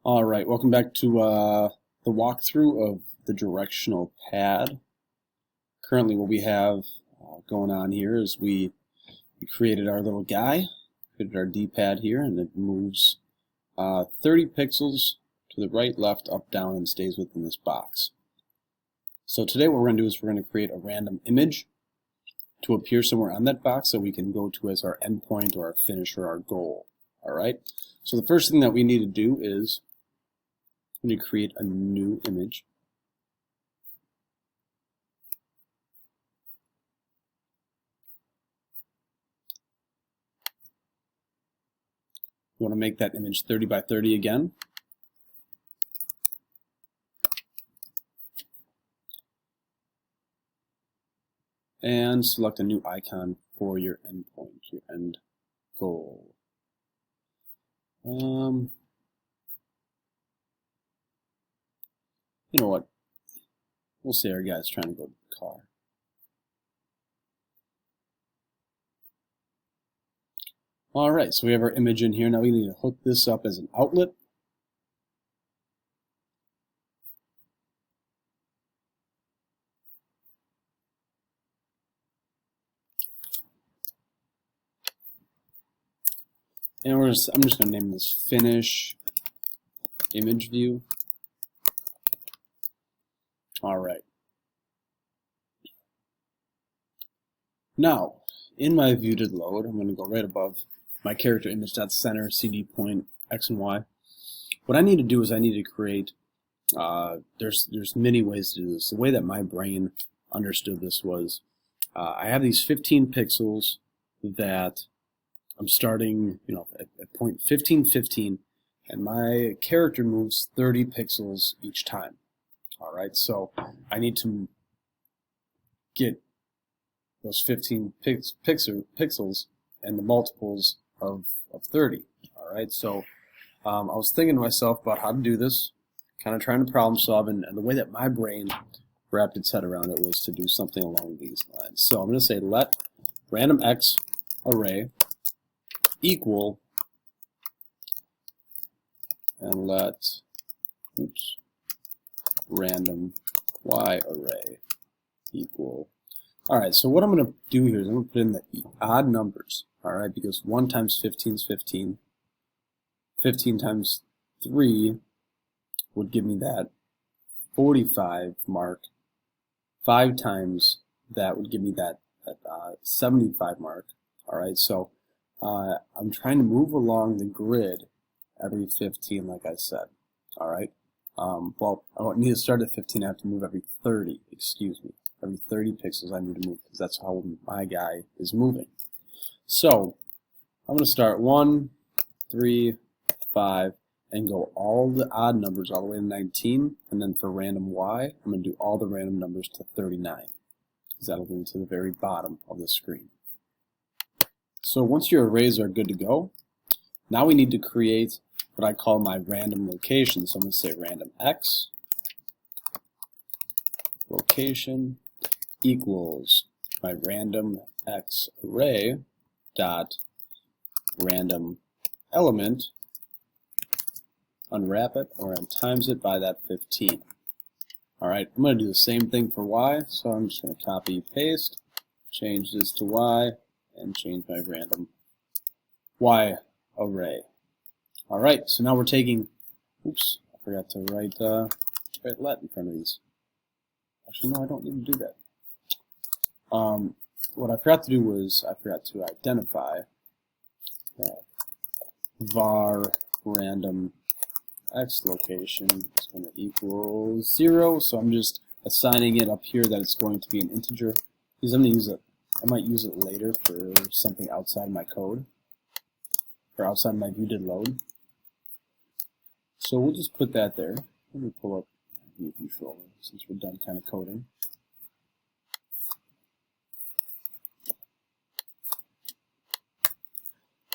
All right, welcome back to the walkthrough of the directional pad. Currently what we have going on here is we created our little guy, created our D-pad here, and it moves 30 pixels to the right, left, up, down, and stays within this box. So today what we're going to do is we're going to create a random image to appear somewhere on that box that we can go to as our endpoint or our finish or our goal. All right, so the first thing that we need to do is we need to create a new image. We want to make that image 30 by 30 again. And select a new icon for your endpoint, your end goal. You know what? We'll say our guy's trying to go to the car. Alright, so we have our image in here. Now we need to hook this up as an outlet. And I'm just going to name this Finish Image View. Alright. Now, in my view to load, I'm going to go right above my character image.center, CD point, X and Y. What I need to do is I need to create, there's many ways to do this. The way that my brain understood this was, I have these 15 pixels that I'm starting, at point 15, 15, and my character moves 30 pixels each time. All right, so I need to get those 15 pixels and the multiples of 30. All right, so I was thinking to myself about how to do this, kind of trying to problem solve, and the way that my brain wrapped its head around it was to do something along these lines. So I'm going to say let random X array equal, and let random Y array equal. Alright, so what I'm going to do here is I'm going to put in the odd numbers, alright, because 1 times 15 is 15. 15 times 3 would give me that 45 mark. 5 times that would give me that 75 mark. Alright, so I'm trying to move along the grid every 15, like I said. Alright, well, I need to start at 15, I have to move every 30, excuse me. Every 30 pixels I need to move, because that's how my guy is moving. So I'm going to start 1, 3, 5, and go all the odd numbers all the way to 19, and then for random Y, I'm going to do all the random numbers to 39, because that'll bring me to the very bottom of the screen. So once your arrays are good to go, now we need to create what I call my random location. So I'm going to say random X location equals my random X array dot random element, unwrap it, or times it by that 15. Alright, I'm going to do the same thing for Y, so I'm just going to copy, paste, change this to Y, and change my random Y array. Alright, so now we're taking, oops, I forgot to write let in front of these. Actually, no, I don't need to do that. What I forgot to do was I forgot to identify that var random X location is going to equal 0, so I'm just assigning it up here that it's going to be an integer, because I'm going to use it. I might use it later for something outside my code, or outside my view did load. So we'll just put that there. Let me pull up my view controller since we're done kind of coding.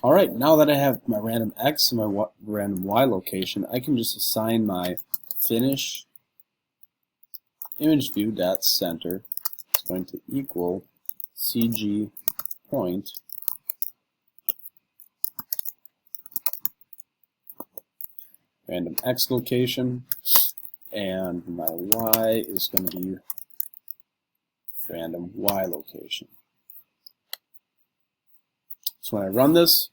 Alright, now that I have my random X and my random Y location, I can just assign my finish image view dot center is going to equal CG point random X location, and my Y is going to be random Y location. So when I run this,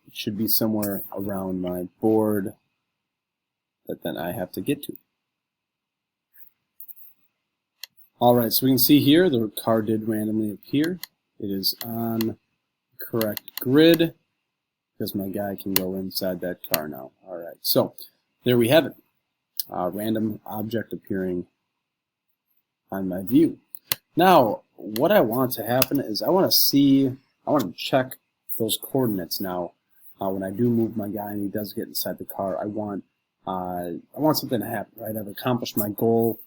it should be somewhere around my board that then I have to get to. Alright, so we can see here the car did randomly appear. It is on the correct grid because my guy can go inside that car now. Alright, so there we have it. Random object appearing on my view. Now, what I want to happen is I want to check those coordinates now. When I do move my guy and he does get inside the car, I want something to happen, right? I've accomplished my goal.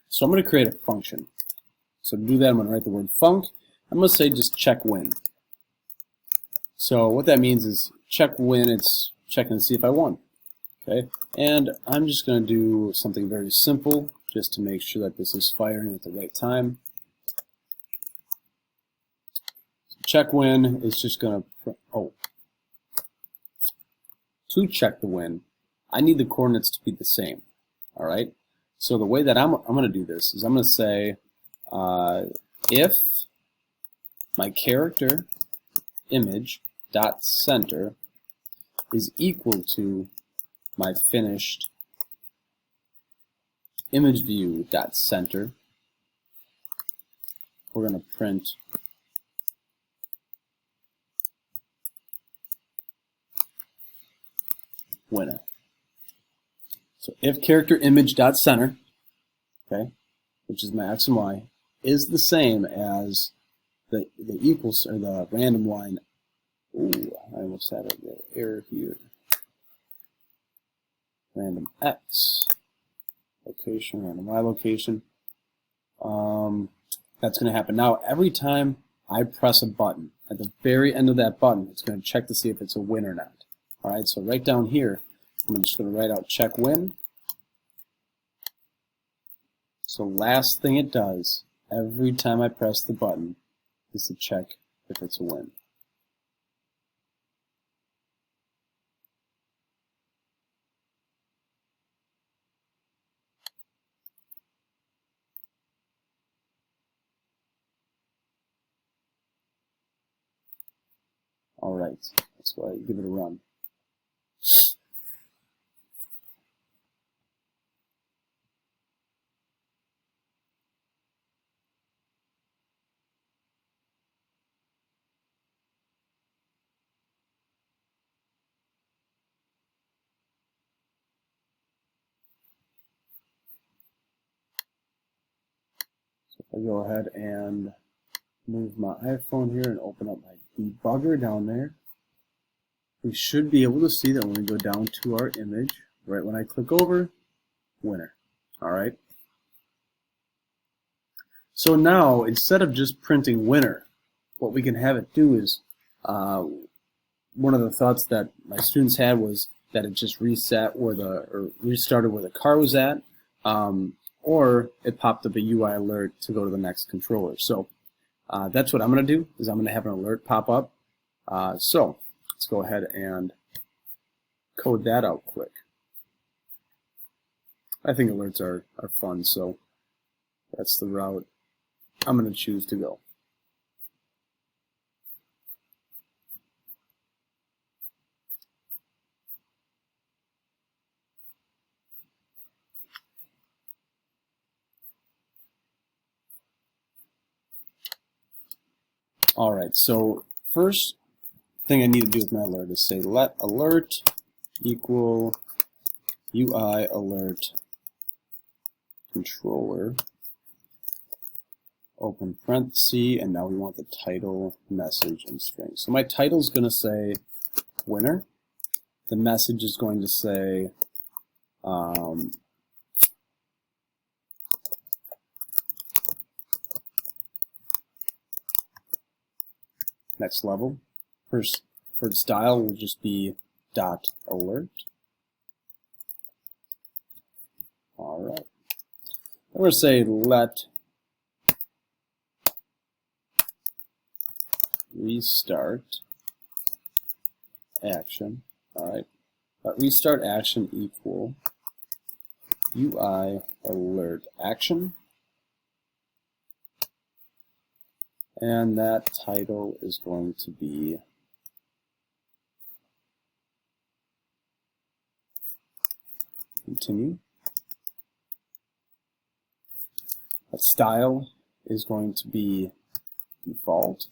So I'm going to create a function. So to do that, I'm going to write the word func. I'm going to say just check win. So what that means is check win. It's checking to see if I won. Okay, and I'm just going to do something very simple just to make sure that this is firing at the right time. So check win is just going to to check the win, I need the coordinates to be the same. All right. So the way that I'm going to do this is I'm going to say if my character image dot center is equal to my finished image view dot center, we're going to print winner. So if character image dot center, okay, which is my X and Y, is the same as the equals or the random line. Ooh, I almost had an error here. Random X location, random Y location. That's going to happen. Now, every time I press a button, at the very end of that button, it's going to check to see if it's a win or not. All right, so right down here, I'm just going to write out check win. So last thing it does, every time I press the button, is to check if it's a win. All right, that's why I give it a run. So if I go ahead and move my iPhone here and open up my debugger down there, we should be able to see that when we go down to our image, right when I click over, winner. All right. So now, instead of just printing winner, what we can have it do is, one of the thoughts that my students had was that it just reset or restarted where the car was at, or it popped up a UI alert to go to the next controller. So that's what I'm going to do, is I'm going to have an alert pop up. So let's go ahead and code that out quick. I think alerts are fun, so that's the route I'm going to choose to go. All right, so first thing I need to do with my alert is say let alert equal UI alert controller, open parenthesis, and now we want the title, message, and string. So my title is going to say winner. The message is going to say next level. First style will just be dot alert. All right. I'm going to say let restart action. All right. restart action equal UI alert action, and that title is going to be continue. That style is going to be default,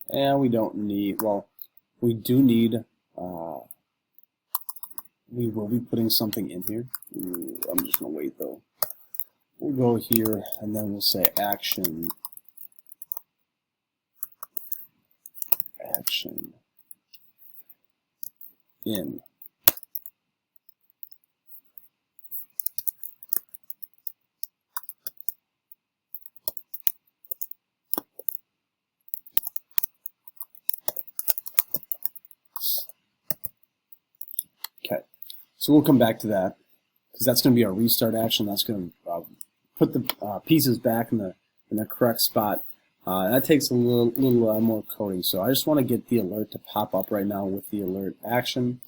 and we don't need, well, we do need, we will be putting something in here. I'm just going to wait though. We'll go here and then we'll say action in. Okay, so we'll come back to that because that's going to be our restart action. That's going to put the pieces back in the correct spot. That takes a little more coding. So I just want to get the alert to pop up right now with the alert action,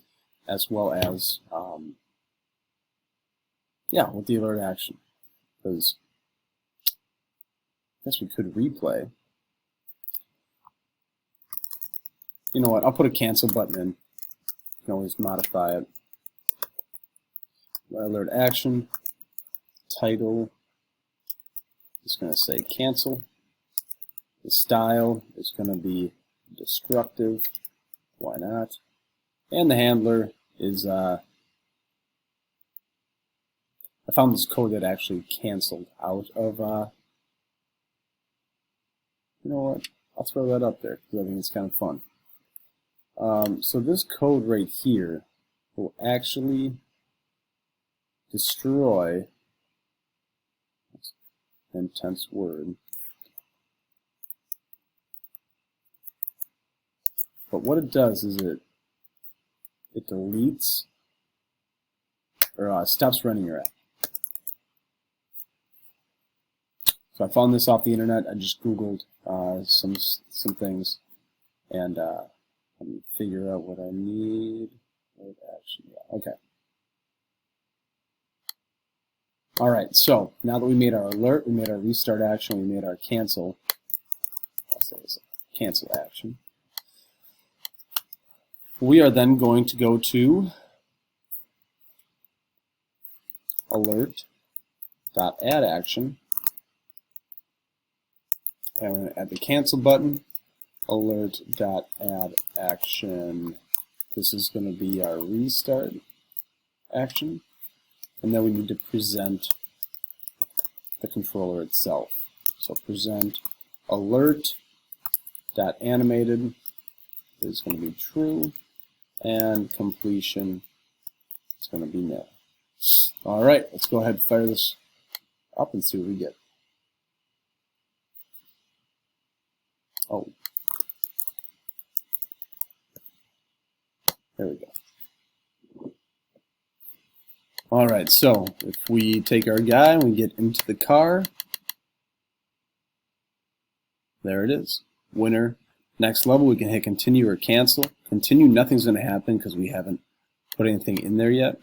as well as with the alert action. Because I guess we could replay. You know what? I'll put a cancel button in. You can always modify it. Alert action title is going to say cancel. The style is going to be destructive. Why not? And the handler is I found this code that actually canceled out of you know what? I'll throw that up there because I think it's kind of fun. So this code right here will actually destroy, that's an intense word, but what it does is it deletes or stops running your app. So I found this off the internet. I just Googled some things and let me figure out what I need. Okay. All right. So now that we made our alert, we made our restart action, we made our cancel. I'll say this, cancel action. We are then going to go to alert.add action. And we're going to add the cancel button. Alert.add action. This is going to be our restart action. And then we need to present the controller itself. So present alert.animated is going to be true. And completion is going to be nil. All right, let's go ahead and fire this up and see what we get. Oh, there we go. All right, so if we take our guy and we get into the car, there it is, winner. Next level, we can hit continue or cancel. Continue, nothing's going to happen because we haven't put anything in there yet.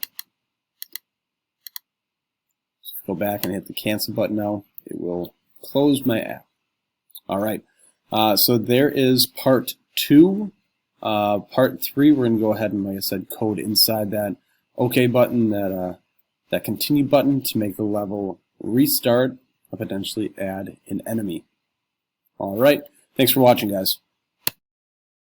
So go back and hit the cancel button now. It will close my app. All right, so there is part 2. Part 3, we're going to go ahead and, like I said, code inside that OK button, that continue button to make the level restart and potentially add an enemy. All right, thanks for watching, guys.